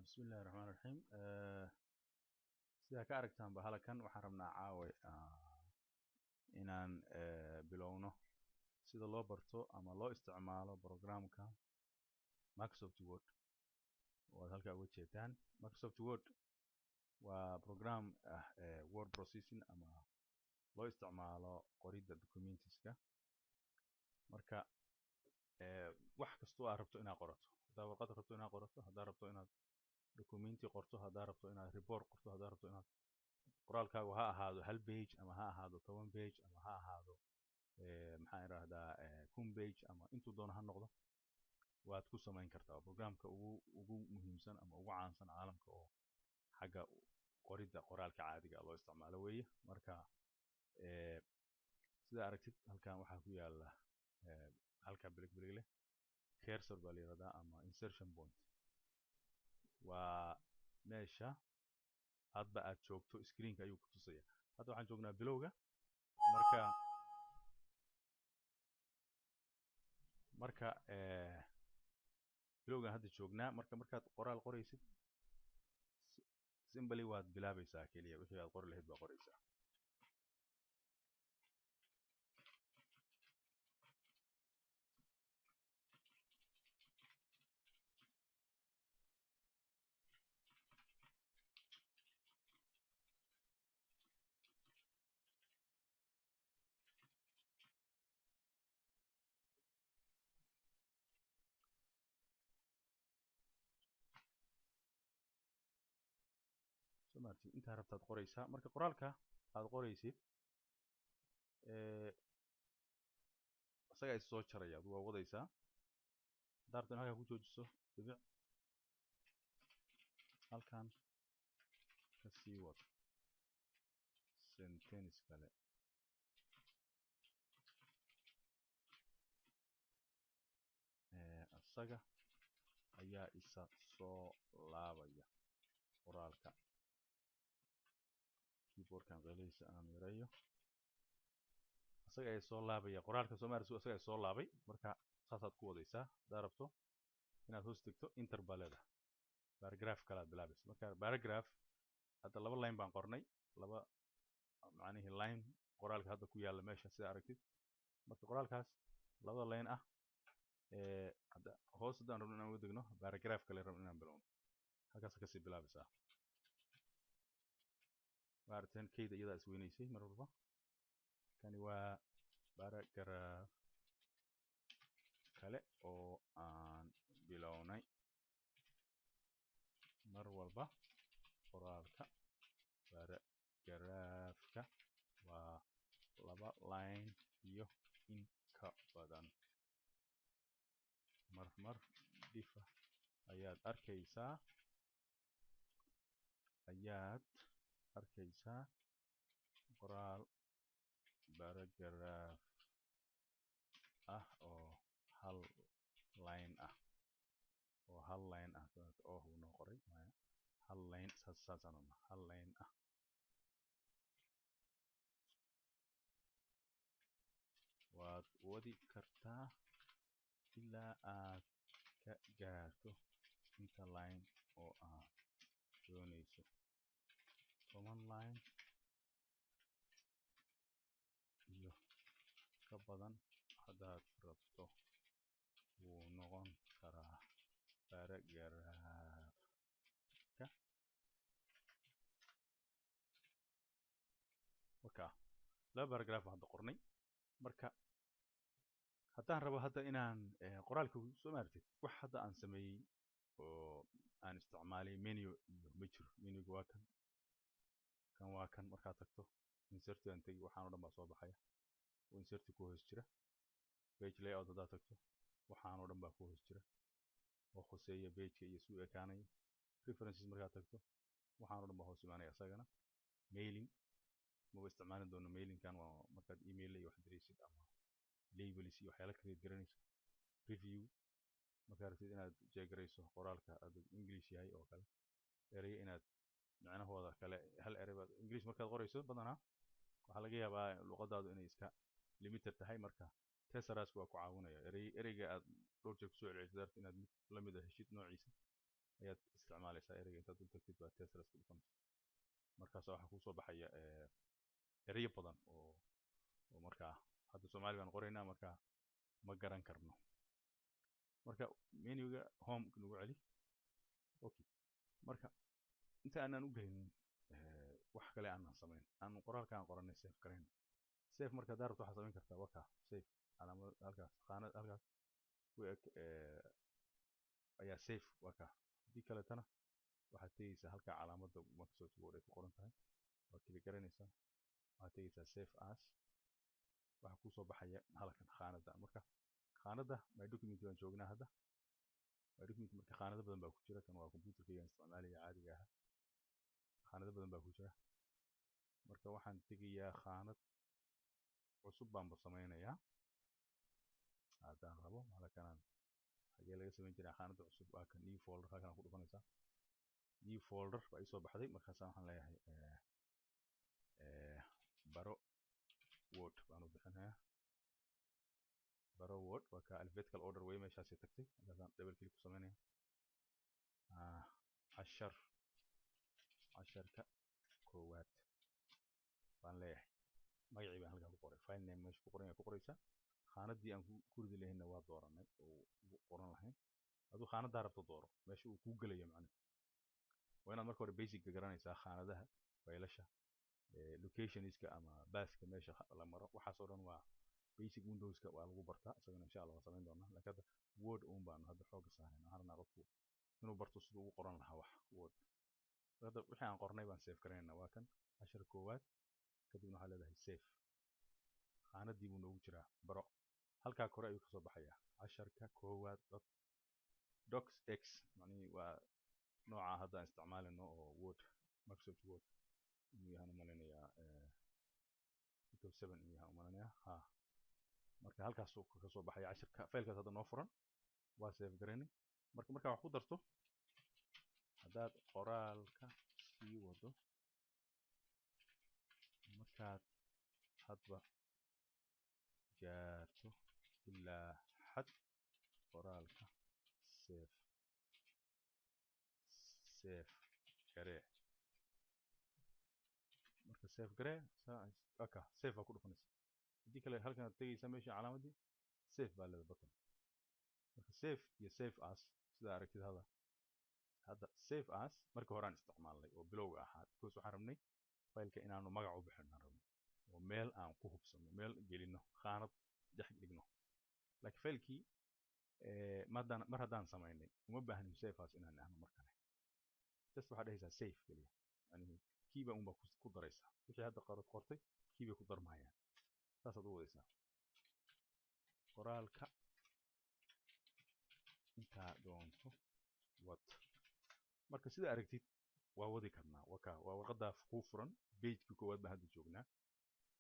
بسم الله الرحمن الرحيم sida ka aragtaanba halkan waxaan rabnaa caawa inaan bilowno sida loo barto ama loo isticmaalo programka Microsoft Word oo aad halka uga jeedaan. Microsoft Word waa program word processing ama loo isticmaalo qoridda documentiska. marka wax kasta oo aad rabto inaad qorato, haddaad warqad rabto inaad qorato, haddaad rabto inaad documenti qorto, haddaad rabto inaad report qorto, haddaad rabto inaad qoraalkaagu ha ahaado 1 page ama ha ahaado 10 page ama ha ahaado maxaan idhaahdaa 1000 page ama intuu doono ha noqdo, waad ku samayn kartaa. programka ugu muhiimsan ama ugu caansan caalamka oo xagga qoridda qoraalka caadiga loo isticmaalo weeye. marka sida aragtid halkan waxaa ku yaala halka bilig leh cursor baa la yiraahdaa ama insertion point. waa meesha hadba aad joogto screenka ayuu ku tusaya. hadda waxaan joognaa bilowga. marka bilowgan hadda joognaa. markaad qoraal qoraysid simply waad bilaabaysaa keliya, wixii aad qori lahayd baa qoraysaa. intaa rabtaad qoraysaa. marka qoraalka aad qoraysid isaga is soo jaraya, ad waa wadaysaa. haddaad rabto in halkaa ku joojiso dhibic, halkan ka sii wad sentence kale. isaga ayaa isa soo laabaya qoraalka. keyboardkan qeyladiisa aan yareeyo. isaga ayaa soo laabaya qoraalka Soomaaliya, isaga ayaa soo laabay. marka saasaad ku wadaysaa. haddaad rabto inaad hoos tegto enter baa leedahay. paragraph kale aad bilaabaysa. marka paragraph hadda 2 line baan qornay, macnihii line qoraalka hadda ku yaala meesha sida aragtid. marka qoraalkaas 2 line ah hadda hoos haddaan rabno inaan uga degno paragraph kale rabno inaan bilowno, halkaas ka sii bilaabaysaa. maaragteen keyda iyadaa is weynaysay mar walba. kani waa paragraph kale oo aan bilownay. mar walba qoraalka paragraphka waa 2 line iyo in ka badan. marmar difa ayaad arkaysaa qoraal paragraph ah oo 1 line ah oo uu noo qoray 1 line saasaan 1 line ah. waad wadi kartaa ilaa aad ka gaarto inta line oo aad doonayso. 10 line iyo ka badan haddaad rabto wuu noqon karaa paragraphka. marka 2 paragraph hadda qornay. marka haddaan rabo hadda inaan qoraalka soo maartid wax hadda aan sameeyey oo aan isticmaalay menu iyo ma jiro. menuga waa kan waa kan. markaad tagto insert aan tagi, waxaan oo dhan baa soo baxaya oo insert ku hoos jira. page layout haddaad tagto waxaan oo dhan baa ku hoos jira oo khuseeya page-ka iyo suu ekaanaya. references markaad tagto waxaan oo dhan baa hoos imaanaya. isagana mailing maba isticmaalin doono. mailingkan waa markaad email iyo wax diraysid ama labels iyo waxyaala create garanayso. review markaad rabtid inaad jeegarayso qoraalka aad English yahay oo kale, erey inaad macnahooda kale hal erey baad English markaad qorayso badanaa waxaa laga yaabaa luqadaadu inay iska limited tahay. marka thesaurus waa ku caawinaya ereyga aad dhowr jeer kusoo celcelisid inaad mid la mid ah heshid noociisa. ayaad isticmaalaysaa ereyga intaad dul tagtid baa teslas ku dhufanaysa markaas waxaa kusoo baxaya ereyo badan oo markaa hadda Soomaali baan qoraynaa markaa ma garan karno marka menuga home nagu celi okay marka inta aanan u gelin wax kale aanan samayn aan qoraalkaan qoranay save gareyn save marka daarto waxaad samayn kartaa waka save calaamad halkaas qaanad halkaas ku eg ayaa save waka hadii kale tana waxaad tegaysaa halka calaamadda Microsoft Word ay ku qoran tahay waad kili garanaysaa waxaad tegaysaa save as waxaa kusoo baxaya halkan qaanada marka qaanada my document waan joognaa hadda my document marka qaanado badan baa ku jira kan waa computerkayga isticmaalaya caadiga ah qaanado badan baa ku jira marka waxaan tegayaa qaanad cusub baan samaynayaa haddaan rabo halkanaan xagee laga samayn jiray qaanada cusub waa kan new folder halkan ku dhufanaysaa new folder baa isoo baxday markaas waxaan leeyahay baro word baan u bixinayaa baro word waa ka alphabetical order way meeshaas tagtay halkaasaan double click ku samaynayaa casharka koowaad baan leeyahay magacii baan halkaa ku qoray file name meesha ku qoran ku qoraysaa qaanadii aan ku ridi lahayna waa dooranay oo qoran lahayn aduu qaanadaa rabto dooro meesha uu kuu gelayo macnaha waa inaad marka hore basic garanaysaa qaanadaha faylasha locationska ama bathka meesha la maro waxaas oo dhan waa basic windowska waa lagu bartaa isagana insha Allah waan samayn doonaa laakiin hadda word uun baan hadda xooga saarnaa harna qofku inuu barto siduu ugu qoran lahaa wax word hadda wixii aan qornay baan save gareynaa waa kan cashar koowaad kadibna waxaa leedahay save qaanadii buu noogu jiraa baro halkaa kore ayuu kasoo baxayaa casharka koowaad docx macnihii waa nooca hadda aan isticmaalino oo word Microsoft Word inuu yahaan umaleynayaa 7 inuu yahaan umaleynayaa ha marka halkaas uu kasoo baxaya casharka faylkaas hadda noo furan waa save gareynay marka wax ku darto haddaad qoraalka sii wado markaad hadba gaarto ilaa xad qoraalka save garee marka save garee aka save baa ku dhufanaysa hadii kale halkan aad tegaysaa meesha calaamadii save baa leeda button marka save iyo save as sida aragtid hadda save as markii hore aan isticmaalnay oo bilowga ahaa because waxaan rabnay faylka inaanu magac u bixin rabno oo meel aan ku hubsano meel gelino qaanad dhex dhigno laakiin faylkii mar haddaan samaynay uma baahnin save as inaan ahno mar kale just waxaad dhahaysaa save keliya yani kiiba unbaa ku daraysaa wixii hadda qortay kiibay ku darmayaan saasaad u wadaysaa qoraalka intaa doonto wad marka sida aragtid waa wadi karnaa waa warqadaa kuu furan pageka koowaad baan hadda joognaa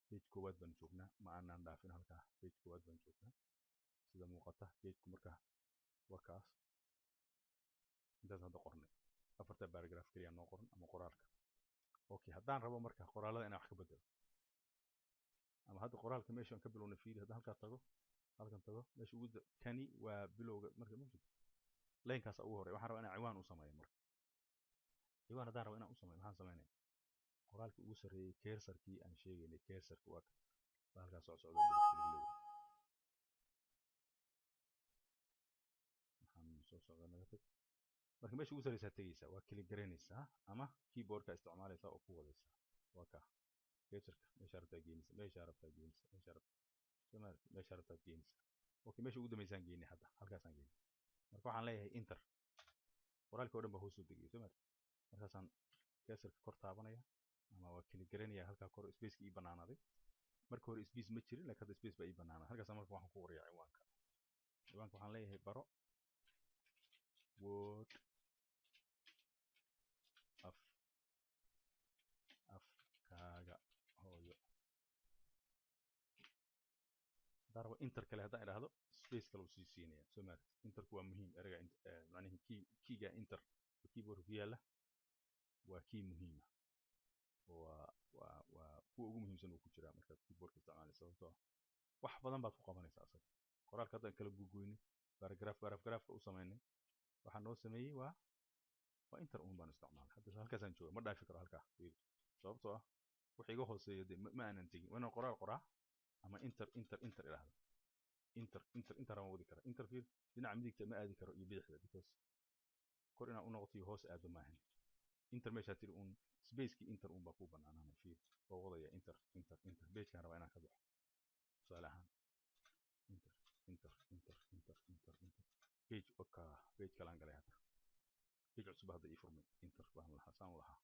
page koowaad baan joognaa ma aanan dhaafin halkaa page koowaad baan joognaa sida muuqata pageku marka waa kaas intaas hadda qornay afarta paragraph kaliya noo qoran ama qoraalka okay haddaan rabo marka qoraalada inaan wax ka bedelo ama hadda qoraalka meeshaan ka bilowna fiiri haddaan halkan tago meesha ugu kani waa bilowga marka laynkaas ugu horeeya waxaan rabaa inaan ciwaan u sameeyo marka ciwaan haddaan rabo inaan u sameeyo maxaan sameynaya qoraalka ugu sarreeyay cursor-kii aan sheegaynay cursor-ka waa halkaas socda waxaan soo socda naga tag marka meesha ugu sarreysaa tegaysaa waa kili garaynaysaa ama keyboardka isticmaalaysaa oo ku wadaysaa waa ka cursor-ka meesha rabtaa geynaysa meesha rabtaa geynaysa okay meesha ugu dambeysaan geynay hadda halkaasaan geynay marka waxaan leeyahay enter qoraalka oo dhan baa hoos soo degaya soo markaasaan cursor-ka kor taabanaya ama waa kili garanaya halkaa kor space-ka ii banaanaaday marka hore space ma jirin laakiin hadda space baa ii banaanaaday halkaas marka waxaan ku qorayaa ciwaanka waxaan leeyahay baro word afkaaga hooyo haddaan rabo inter kale haddaan idhaahdo space kale uu sii siinaya soo interku waa muhiim ereyga macnihii keyga inter keyboardka ku yaala waa key muhiima waa kuwa ugu muhiimsan uu ku jiraa markaad keyboardka isticmaalaysa sababtoo wax badan baad ku qabanaysaa asaga qoraalka haddaan kala gogoynay paragraph u samaynay waxaa noo sameeyey waa waa inter un baan isticmaalay hadda halkaasaan jooga ma dhaafi karo halkaa fiiri sababtoo ah wixii iga hooseeya dee ma aanan tegin waa inaan qoraal qoraa ama inter idhaahdo inter aan wadi kara inter fiir dhinaca midigta ma aadi karo iyo bidixda because kor inaan u noqoto iyo hoos aado maahan inter meeshaa tiri un spacekii inter un baa kuu banaanaanay fiir oo wadaya inter pagekaan rabaa inaan ka baxo tusaale ahaan inter page oka page kalaan galay hadda page cusub hadda ii furmay inter baan lahaa saan u lahaa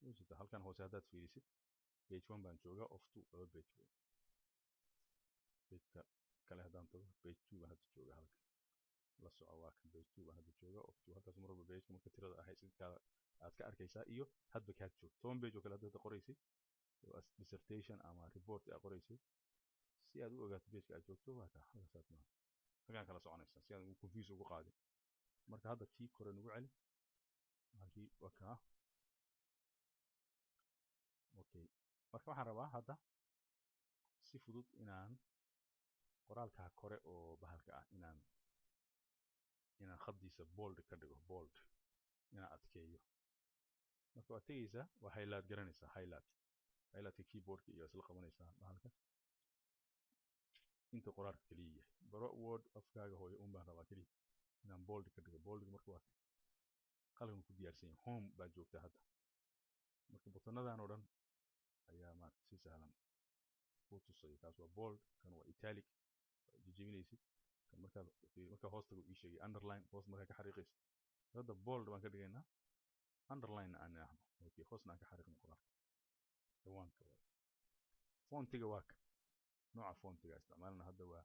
wajita halkan hoose haddaad fiirisid page 1 baan joogaa of 2 laba page wey pageka kale haddaan tago page 2 baan hadda joogaa halkan la soco waa kan page 2 baan hadda joogaa of 2 halkaas marwalba pageka marka tirada ahay sidkaa aad ka arkaysaa iyo hadba kaad joogto 10 page oo kale hadda qoraysid dissertation ama report aad qoraysid si aad u ogaato pageka aad joogto waa kaa halkaasaad maaha halkaan kala soconaysaa si aad confuse ugu qaadin marka hadda kii kore nagu celi halkii waa kaa okay marka waxaan rabaa hadda si fudud inaan qoraalka kore oo bahalka ah inaan khadiisa bold ka dhigo bold inaan adkeeyo marka waad tegaysaa waa highlight garanaysaa highlightka keyboardka iyo isla qabanaysaa bahalka inta qoraalka kaliya yahay baro word afkaaga hooyo un baan rabaa kaliya inaan bold ka dhigo boldga marka waa qalin ku diyaarsan yahay home baa joogtaa hadda marka butanadan oo dhan ayaa maaragtay si sahlan kuu tusaya kaas waa bold kan waa italic jijibinaysid kan markaa hoostaga ii sheegay underline hoos markaa ka xariiqaysid hadda bold baan ka dhigaynaa underline aan ahno okay hoosna aan ka xariiqno qoraalka ciwaanka waa fontiga waa ka nooca fontiga isticmaalna hadda waa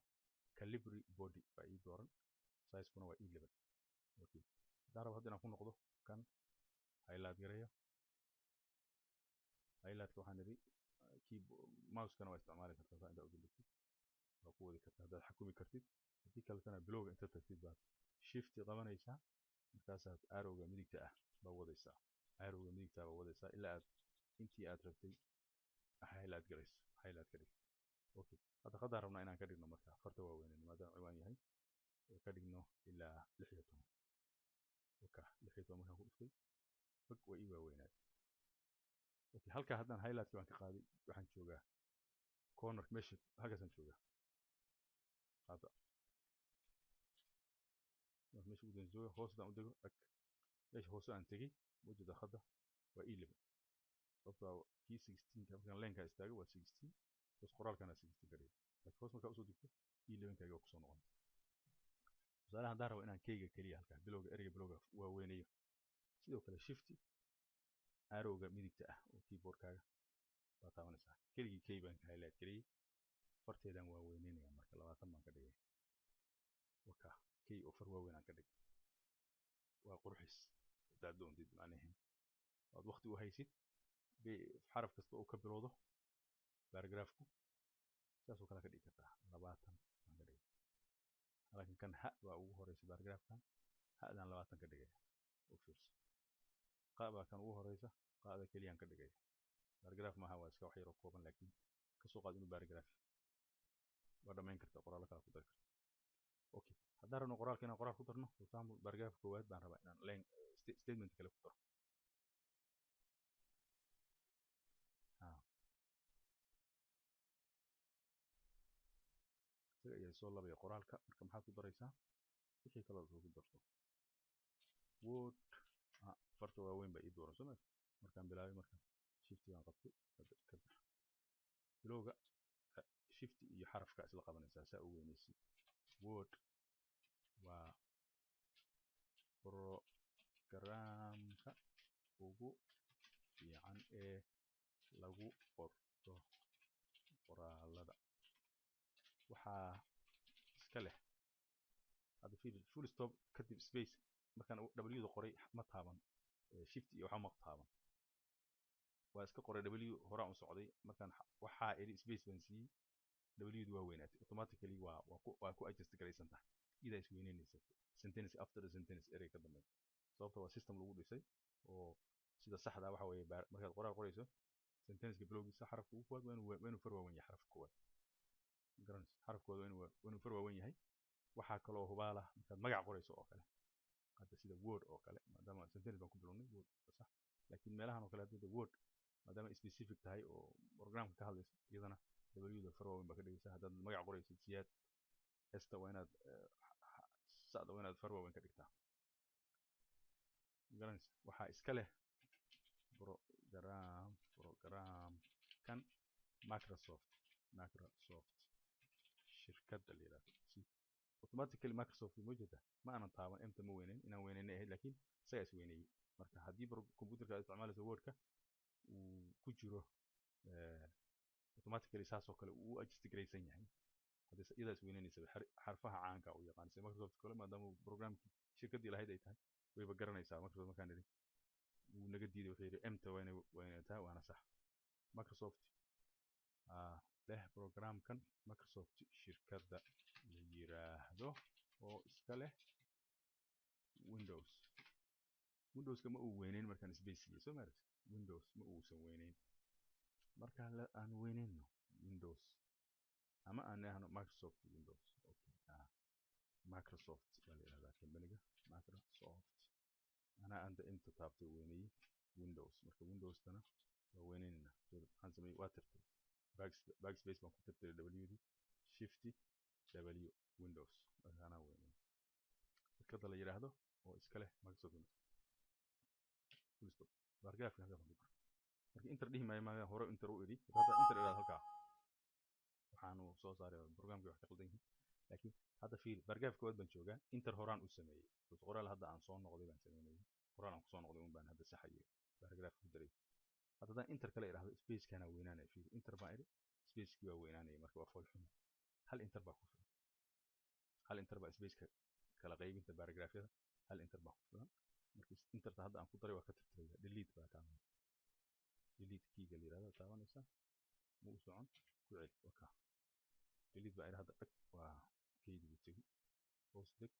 calibri body baa ii dooran size-kuna waa 11 okay haddaan rabo hadda inaan ku noqdo kan highlight gareeyo highlightka waxaan idhi mouse-kana waa isticmaali kartaa saa intaa u dambeysid waa ku wadi kartaa haddaad xakumi kartid haddii kaletana bilowga inta tagtid baad shifti qabanaysaa markaasaad arrowga midigta ah baa wadaysaa arrowga midigta baa wadaysaa ilaa aad intii aad rabtay highlight garayso highlight ka dhig okay hadda haddaan rabnaa inaan ka dhigno marka farta waaweynayno maadaama ciwaan yahay oo ka dhigno ilaa 16 oka 16 markaan ku dhuftay fog waa ii waaweynaad okay halkaa haddaan highlightka baan ka qaaday waxaan joogaa corner meesha halkaasaan joogaa hadda meesha ugu danjooga hoos haddaan u dego meesha hoose aan tegey wajida hadda waa 11 sababtaa kii 16 markaan leenkaa istaago waa 16 hoos qoraalkana 16 ka dhigay laakiin hoos markaa usoo degto 11 kaaga kusoo noqon tusaale haddaan rabo inaan keyga keliya halkaa bilowga ereyga bilowga waaweynayo sidoo kale shifti arrowga midigta ah oo keyboardkaaga baa taabanaysaa keligii key baan ka highlight geliyey farteedaan waaweyneynayaa marka 20 baan ka dhigay waka key oo far waaweyn aan ka dhigay waa qurxis haddaad doontid macnaheed waad waqti u haysid xaraf kasta oo ka bilowdo baragraafku saasoo kale ka dhigi kartaa 20 baan ka dhigay laakiin kan ha baa ugu horeysa baragraafkan ha-daan 20 ka dhigaya u fiirso qa baa kan ugu horeysa qaada keliyaan ka dhigaya baragraaf maaha waa iska wax yar oo kooban laakiin kasoo qaad inuu baragraaf waa dhammayn karta qoraallo kale ku dari karta okay haddaan rabno qoraalka inaan qoraal ku darno for example baragraafka koowaad baan rabaa inaan statement kale ku daro isaga ayaa soo labaya qoraalka marka maxaad ku daraysaa wixii kaloo lagu darto word farta waaweyn baa ii dooran soo maa markaan bilaabay markaan shifti baan qabtay ka bax bilowga shifti iyo xarafka isla qabanaysaa saa u weynaysid word waa programka ugu fiican ee lagu qorto qoraalada waxaa iska leh hadda fiiri full stop kadib space markaan w-da qoray ma taaban shift iyo waxa ma taaban waa iska qoray w horaan u socday markaan waxaa eri space baan siiyey w-du waa weynaatay automatically waa ku adjust garaysan tahay idaa is weyneynaysa sentence after a sentence erey ka dambeeya sababta waa system lagu dhisay oo sida saxda waxa weeye markaad qoraal qorayso sentenceka bilowgiisa xarafka ugu koowaad waa inuu far waawen yahay xarafka koowaad garanaysa xarafkooda waa inuu far waawen yahay waxaa kaloo hubaala markaad magac qorayso oo kale hadda sida word oo kale maadaama sentence baan ku bilownay word sax laakiin meelahan oo kale hadda word maadaama specific tahay oo programka ka hadlayso iyadana w-da far waaweyn baa ka dhigaysa haddaad magac qoraysid siyaad hesta waa inaad sa'da waa inaad far waaweyn ka dhigtaa garanaysa waxaa iska leh programkan Microsoft shirkadda la yiraahdo automatically Microsoft ma jeeda ma aanan taaban inta ma weynayn inaan weynayn ahayd laakiin isaga is weyneeyay marka haddii computerka aad isticmaalayso wordka uu ku jiro automatically saas oo kale uu adjust garaysan yahay haddii iyada is weynaynaysa xarfaha caanka u yaqaan sida Microsoft kale maadaama programkii shirkaddii lahayd ay tahay wayba garanaysaa Microsoft markaan idhi wuu naga diiday wuxuu yidhi emta waynataa waana sax Microsoft leh programkan Microsoft shirkadda la yiraahdo oo iska leh Windowska ma uu weynayn markaan space siiyey soo maaragtay Windows ma uusan weynayn marka aan weynayno Windows ama aan nahno Microsoft Windows Microsoft baa la yiraahdaa companyga Microsoft anaa anta inta taabtay weynayay Windows marka Windowstana waa weynaynayna waxaan sameeyey waa tirtay backspace baan ku tirtiray w-dii shifty w Windows marka anaa weynay shirkadda la yiraahdo oo iska leh Microsoft Windows full stop bargaafka halka ku marka inter dhihi maayo hore inter u idhi hadda inter iraad halka waxaan soo saaray programkii wax ka qaldan yahay laakiin hadda fiil bargaafka wad baan joogaa inter horaan u sameeyay qoraal hadda aan soo noqday baan sameeyay qoraal aan ku soo noqday baan hadda saxayay bargaafka ku daray hadda inter kale iraahdo space kana weynaanay fiil inter baa idhi space-kii waa weynaanay marka waa fool xun hal inter baa ku filan hal inter baa space-ka kala qaybinta bargaafyada hal inter baa ku filan marka interta hadda aan ku daray waa ka tirtiray delete baa taaban delete keyga la yiraahdo taabanaysa ma u socon ku celi waka delete baa idhi hadda dhag waa keydii tagi hoos dhig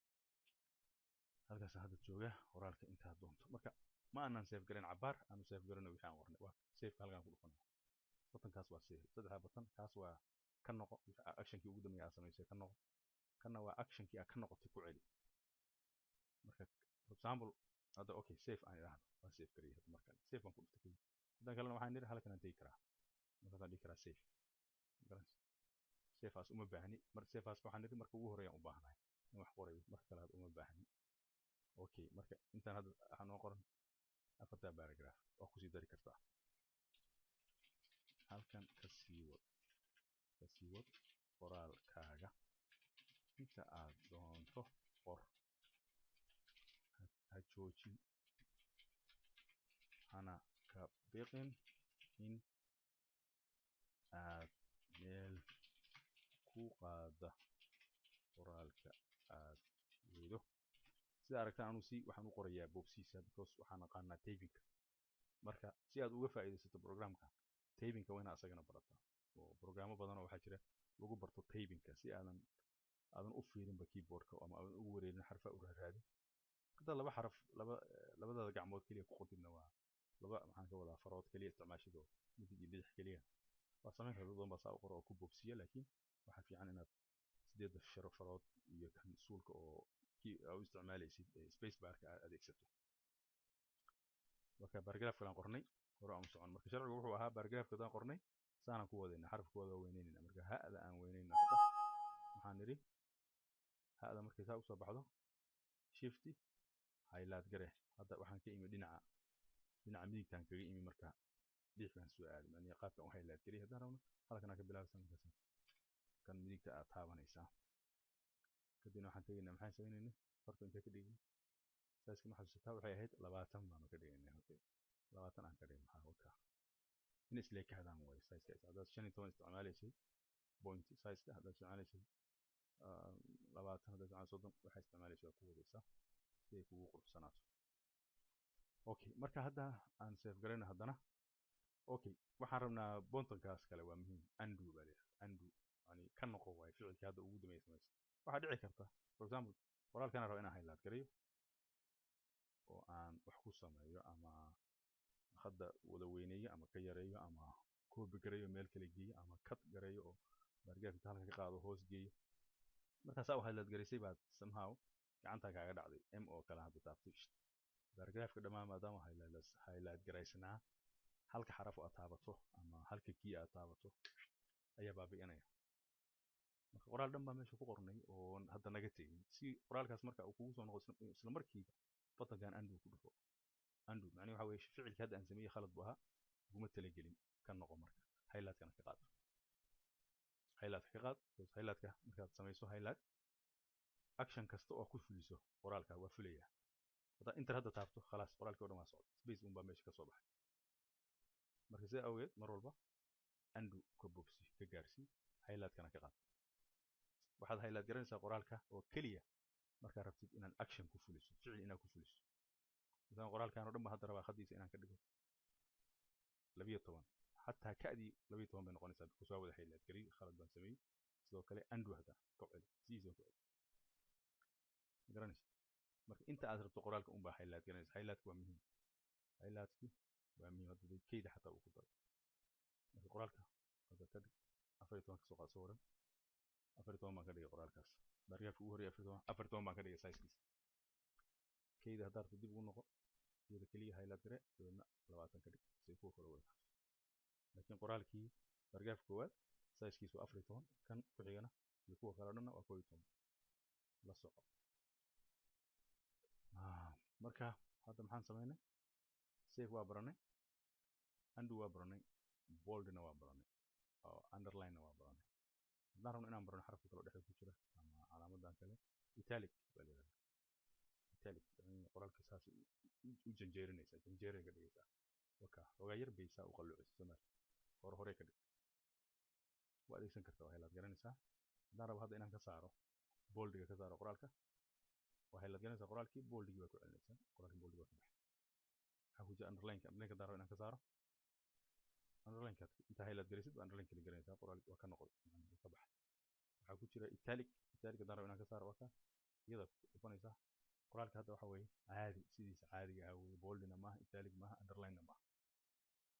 halkaas hadda jooga qoraalka inta doonto marka ma aanan save garan cabaar aanu save garano wixii aan qornay waa save halkan ku dhufan buttonkaas waa save saddex button kaas waa ka noqo actionkii ugu dambeeyay aad samaysay ka noqo kana waa actionkii aad ka noqotay ku celi marka for example hadda okay save aan iraahdo waa save gariyay hadda marka save baan ku dhuftay hadan kalena waxaan niri halkan aan tagi karaa markaan dhigi karaa save garanaysa save-aas uma baahni marka save-aas waxaan niri marka ugu horeeyaan u baahnahay in wax qorayo marka kale aad uma baahni okay marka intaan hadda waxaan noo qoran afarta paragraph waa kusii dari kartaa halkan ka sii wad qoraalkaaga inta aad doonto qor ha joojin hana ka biqin in aad meel ku qaada qoraalka aad weydo sida aragtaan anu waxaan u qorayaa boobsiisa because waxaan aqaanaa typinka marka si aad uga faa'iidaysato programka typinka waa inaad asagana barataa oo programmo badan oo waxaa jira lagu barto typinka si aadan u fiirinba keyboardka ama aadan ugu wareerin xarfa u raadin hadda laba xaraf labadada gacmood kaliya ku qodibna waa laba maxaan ka wadaa farood kaliya isticmaashado midig iyo bidix kaliya waa samayn kartaa dad badan baa saa u qora oo ku boobsiya laakiin waxaa fiican inaad sideeda farood iyo kan suulka oo u isticmaalaysid space barka aad adeegsato marka paragraph kale aan qornay hore aan socon marka sharcigu wuxuu ahaa paragraph kadaan qornay saanaan ku wadayna xarafkooda waa weynaynayna marka ha'da aan weynayna hadda waxaan nidhi ha'da markay saa usoo baxdo shifty highlight gare hadda waxaan ka imi dhinaca midigtaan kaga imi marka bidixbaan soo aaday macnaheedu qaabkan u highlight garey haddaan rabno halkan aan ka bilaabaysaa markaas kan midigta aad taabanaysaa kadibna waxaan tegaynaa maxaan sameynaynaa farta intee ka dhigay size-ka ma xasuusataa waxay ahayd 20 baanu ka dhigaynaa halkay 20 aan ka dhigay maxaa wataa in isla kaadaan way size-ka haddaad 15 isticmaalaysay point size-ka haddaad isticmaalaysay 20 haddaad isticmaalaysay 30 waxay isticmaalaysaa ku wadaysaa si ay kugu quruxsanaato okay marka hadda aan save garayno haddana okay waxaan rabnaa bontonkaas kale waa muhiim undo baa leeyahay undo yani ka noqo waay ficilkii hadda ugu dambeeyay samaysay waxaa dhici karta for example qoraalkan rabo inaan highlight gareeyo oo aan wax ku sameeyo ama hadda wada weyneeyo ama ka yareeyo ama copy gareeyo meel kale geeyo ama cut gareeyo oo bargaafka halka ka qaado hoos geeyo markaas aa highlight gareysay baad somehow gacanta kaaga dhacday m oo kale hadda taabtay baragraafka dhammaan maadaama highlight garaysanaa halka xaraf aad taabato ama halka key aad taabato ayaa baabi'inaya marka qoraal dhan baa meesha ku qornay oo hadda naga tegin si qoraalkaas marka uu kugu soo noqdo isla markiiba batankan undo ku dhufo undo macnaheedu waxa weeye ficilkii hadda aan sameeyey khalad buu ahaa uguma talagelin ka noqo marka highlightkana ka qaad highlightka markaad samayso highlight action kasta oo ku fuliso qoraalka waa fulaya hadda inta hadda taabto khalaas qoraalkii oo dhan waa socda space un baa meesha ka soo baxay marka sidaa awgeed mar walba undo ka bogsi ka gaarsii highlightkana ka qaad waxaad highlight garanaysaa qoraalka oo keliya markaad rabtid inaad action ku fuliso ficil inaad ku fuliso مثلا qoraalkan oo dhan ba hadda rabaa khadiisa inaan ka dhigo 12 xataa ka'dii 12 bay noqonaysaa because waa wada highlight garay khalad baan sameeyey sidoo kale undo hadda ku celi sidiisa ku celi garanaysa marka inta aad rabto qoraalka un baa highlight garanaysa highlight waa muhiim highlight waa muhiim hadda keyda xataa uu ku daro marka qoraalka hadda ka dhig 14 ka soo qaad sawran 14 baan ka dhigay qoraalkaas baragraafka ugu horeeyay 14 baan ka dhigay size-kiisa keyda hadda rabto dib ugu noqo iyada keliya highlight gare dabeedna 20 ka dhig si kuwa kale wada laakiin qoraalkii baragraafka koowaad size-kiisu 14 kan ku xigana iyo kuwa kale dhanna waa 12 la soco marka hadda maxaan sameynay save waa baranay undo waa baranay boldna waa baranay oo underline waa baranay haddaan rabno inaan barano xarafka kale oo dhexda ku jira ama calaamadan kale italic baa la yidhahdaa italic qoraalka saas u janjeerinaysaa janjeeray ka dhigaysaa waka xogaa yar baysaa u qalluucisa somaali hore ka dhig waa adeegsan kartaa waa highlight garanaysaa haddaan rabo hadda inaan ka saaro boldiga ka saaro qoraalka waa highlight garanaysaa qoraalkii boldigii baa ku celinaysaa qoraalkii boldiga waa ka baxay waxaa ku jira underlineka haddaan rabo inaan ka saaro underlineka intaa highlight garaysid waa underline kala garanaysaa qoraalkii waa ka noqday ka baxay waxaa ku jira italic haddaan rabo inaan ka saaro waa ka iyada dhufanaysaa qoraalka hadda waxa weeye caadi sidiisa caadiga ah weeye boldina maaha italic maaha underlinena maaha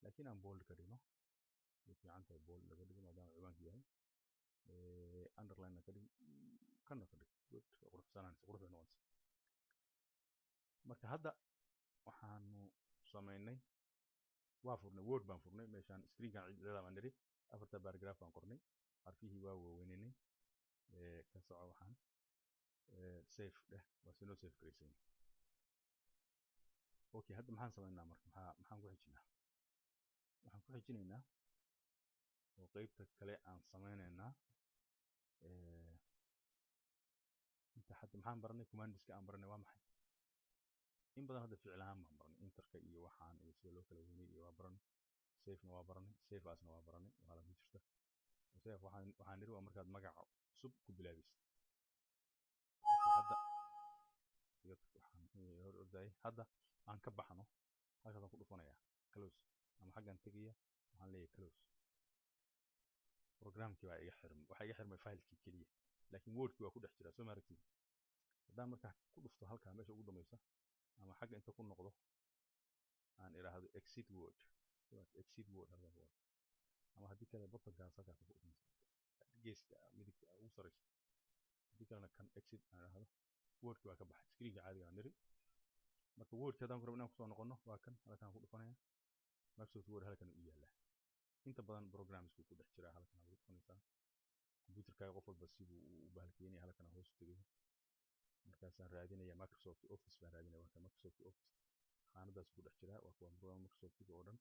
laakiin aan bold ka dhigno way fiican tahay bold laga dhigo maadaama ciwaanku yahay underlinena ka dhig kana ka dhig quruxsanaanaysa qurux bay noqonaysa marka hadda waxaanu samaynay waa furnay word baan furnay meeshaan screenkan cidada baan nidhi afarta paragraph baan qornay xarfihii waa waaweynaynay ka soco waxaan safe dheh waa sinoo safe garaysan okay hadda maxaan samaynaa marka maxaan ku xijinaa waxaan ku xijinaynaa oo qaybta kale aan samaynaynaa inta hadda maxaan baranay commandiska aan baranay waa maxay in badan hadda ficil ahaan baan baranay interka iyo waxaan iyo sida loo kala weynay iyo waa baranay safena waa baranay safe asna waa baranay waa la jirta safe waxaan niri waa markaad magaca cusub ku bilaabaysid hadda aan ka baxno halkaasaan ku dhufanayaa close ama xaggan tegaya waxaan leeyahay close programkii baa iga xirmay waxaa iga xirmay filekii keliya laakiin wordkii waa ku dhex jiraa soo ma aragtid haddaan markaa ku dhufto halkaa meesha ugu dambaysa ama xagga inta ku noqdo aan idhaahdo exit word halkaa ku ama haddii kale bottonkaas halkaas ku dhufanaysa geeska midigta ugu saraysa haddii kalena kan exit aan idhaahdo wordkii waa ka baxay screenka caadiga aan niri marka wordkii haddaan ku rabo inaan kusoo noqono waa kan halkaan ku dhufanaya microsoft word halkan u yaallaa inta badan programsku ku dhex jiraa halkan aad dhufanaysaa computerkaaga qof walba siduu u bahalkeynaya halkan hoos tegay markaasaan raadinaya microsoft office baan raadinaya waa kan microsoft office qaanadaas ku dhex jiraa waa kuwa program microsoft oo dhan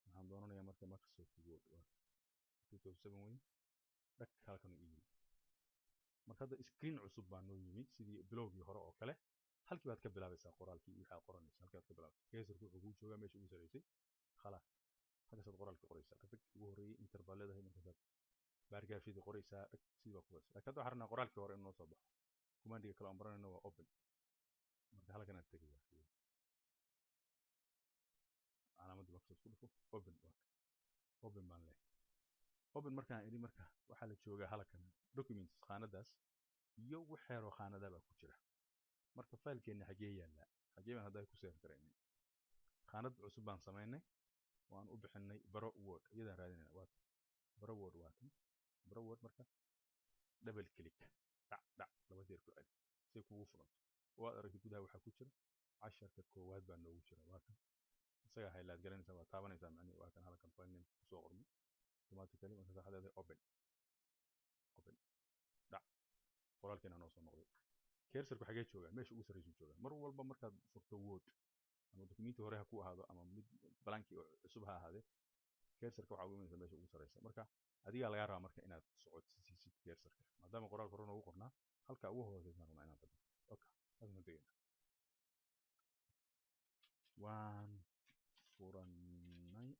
waxaan doonanayaa marka microsoft word waa 2007 weyn dhag halkan u yimi marka hadda screen cusub baa noo yimi sidii bilowgii hore oo kale halkii baad ka bilaabaysaa qoraalkii waxaad qoranaysaa halkii baad ka bilaabaysaa cursor-ku wuxuu kuu joogaa meesha ugu saraysay khalaas halkaasaad qoraalka qoraysaa dhag ugu horreeyay inter baa leedahay markaasaad baargaafyadii qoraysaa dhag sidii baa ku qoraysaa laakiin hadda waxaan rabnaa qoraalkii hore inuu noo soo baxo commandiga kale aan baranayno waa open marka halkan aad tegaya calaamadda microsoft ku dhufo open baan leeyahay open markaan idhi marka waxaa la joogaa halkan documents qaanadaas iyo waxeeroo qaanada baa ku jira marka faylkeena xagee yaallaa xagee baan hadda ku save garaynay qaanad cusub baan samaynay waan u bixinay baro word iyadaan raadinayna waa baro word waa tan baro word marka double click dhac laba jeer ku celi si kugu furan waad aragtid gudaha waxa ku jira casharka koowaad baa noogu jira waa kan isaga highlight garanaysa waa taabanaysa macnaheedu waa kan halkan file name ku soo qornay automatically marka waxaad leedahay open dhac qoraalkeena noo soo noqday cursor-ku xagee joogaa meesha ugu sarreysa joogaa mar walba markaad furto word ama document hore ha ku ahaado ama mid blank oo cusub ha ahaadee cursor-ka waxa ugu imanaysa meesha ugu sarreysa marka adigaa lagaa rabaa marka inaad socodsiisid cursor-ka maadaama qoraalka hore noogu qornaa halka ugu hooseysa rabnaa inaan tagno okay hadda tegayna waan furannay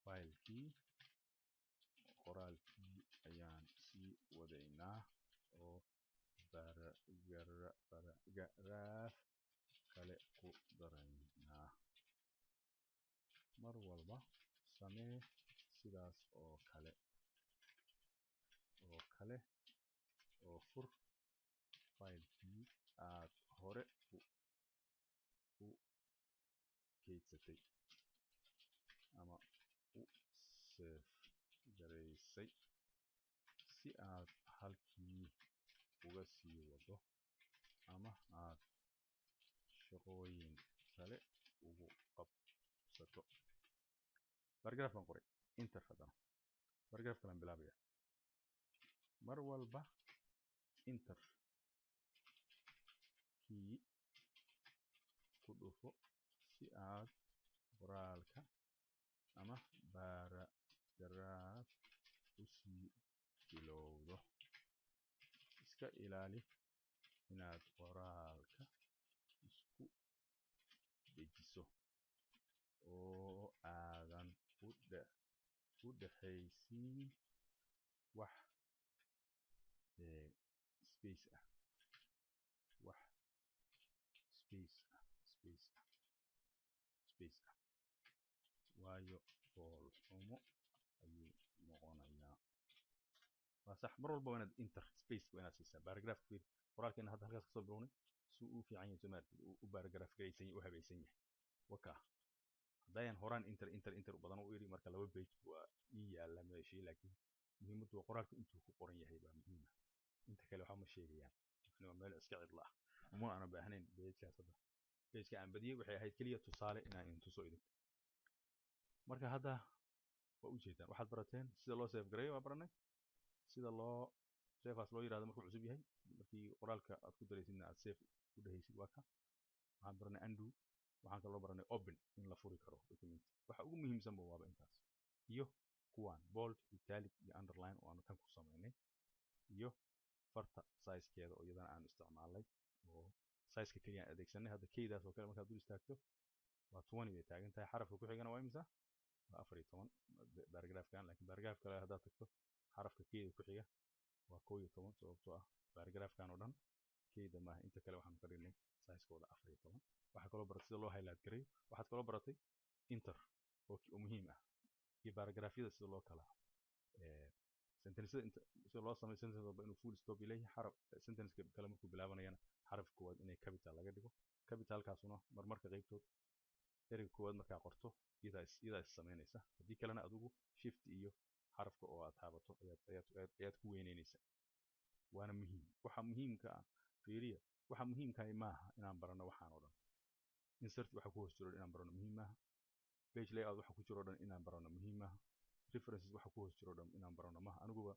filekii qoraalkii ayaan sii wadaynaa oo paragraph kale ku daraynaa mar walba samee sidaas oo kale oo fur filekii aad hore u keydsatay ama u save garaysay si aad halkii uga sii wado ama aad shaqooyin kale ugu qabsato paragraph baan qoray enter haddana paragraph kalaan bilaabaya mar walba enter kii ku dhufo si aad qoraalka ama paragraph u sii bilowdo iska ilaali inaad qoraalka isku dejiso oo aadan u dhaxaysiin wax space ah waayo foolxumo ayuu noqonayaa waa sax mar walba waa inaad enter space waa inaad siisaa paragraph fiir qoraalkeena hadda halkaas kasoo bilownay si uu fiican yahay somaartid u paragraph garaysan yahay u habaysan yahay waka haddayaan horaan enter badan u iri marka laba page waa ii yaalla meeshii laakiin muhiimaddu waa qoraalka intuu ku qoran yahay baa muhiim ah inta kale waxba ma sheegayaan waa meel iska cidla ah uma aana baahnayn pagekaas hadda pageka aan badiyey waxay ahayd keliya tusaale inaan idin tuso idin marka hadda waa ujeedaan waxaad barateen sida loo save gareeyo waa baranay sida loo saveaas loo yiraahdo markuu cusub yahay markii qoraalka aad ku daraysidna aad save ku dhahaysid waa ka waxaan baranay undo waxaan kaloo baranay open in la furi karo document waxa ugu muhiimsanba waaba intaas iyo kuwaan bold italic iyo underline oo aan kan ku samaynay iyo farta sizekeeda oo iyadana aan isticmaalnay oo sizeka keliya aan adeegsanay hadda keydaas oo kale markaad dul istaagto waa 20 bay taagan tahay xarafka ku xigana waa imisa waa 14 paragraphkan laakiin paragraph kale haddaad tagto xarafka keyda ku xiga waa 11 sababtoo ah paragraphkan oo dhan keyda maaha inta kale waxaan ka dhignay sizekooda 14 waxaa kaloo baratay sida loo highlight gareeyo waxaad kaloo baratay enter oo muhiim ah iyo paragraphyada sida loo kala sentenceda sida loo sameeyo sentence walba inuu full stop leeyahay xaraf sentence kale markuu bilaabanayana xarafka koowaad inay capital laga dhigo capitalkaasuna marmarka qaybtood ereyga koowaad markaa qorto iyadaa is samaynaysa haddii kalena adigu shift iyo xarafka oo aad taabato ayaad ku weyneynaysa waana muhiim waxa muhiimka ah fiiriya waxa muhiimkahay maaha inaan barano waxaan oo dhan insert waxa ku hoos jiro inaan barano muhiim maaha page layout waxa ku jiro dhan inaan barano muhiim maaha references waxa ku hoos jiro dhan inaan barano maaha aniguba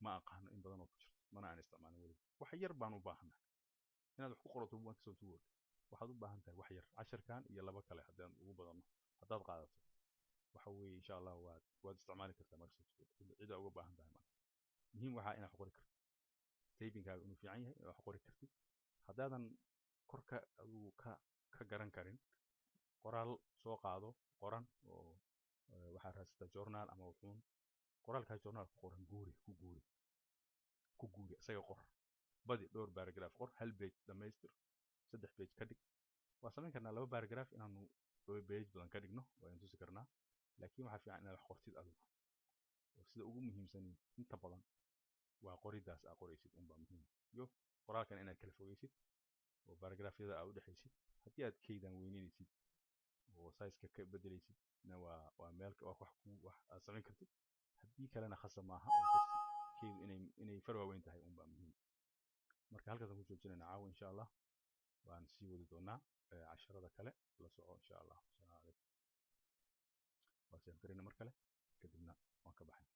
ma aqaano in badan oo ku jirto mana aan isticmaalin weli wax yar baan u baahanahay inaad wax ku qorato Microsoft Word waxaad u baahan tahay wax yar casharkan iyo laba kale haddaan ugu badano haddaad qaadato waxa weeye insha Allah waad isticmaali kartaa Microsoft Word cida uga baahan tahay marka muhiim waxa inaad qori karto typingkaaga inuu fiican yahay wax qori kartid haddaadan korka adigu ka garan karin qoraal soo qaado qoran oo waxaa raadsataa journal ama wuxuun qoraalkaa journal ku qoran ku guuri isaga qor badi dhowr paragraph qor hal page dhamaystir 3 page ka dhig waa samayn karnaa 2 paragraph inaanu 2 page badan ka dhigno waan tusi karnaa laakiin waxa fiican inaad wax qortid adigu oo sida ugu muhiimsan inta badan waa qoridaas aad qoraysid baa muhiim iyo qoraalkan inaad kala fogeysid oo paragraphyada aad u dhaxaysid haddii aad keydan weyneenaysid oo size-ka ka bedelaysid waa meel wax aad samayn kartid haddii kalena khasab maaha oo keydu inay far waaweyn tahay un baa muhiim marka halkaasaan ku joojinaynaa caawa insha allah waan sii wadi doonaa casharada kale la soco insha allah. Assalaamu calaykum. waa seen karina mar kale kadibna waan ka baxay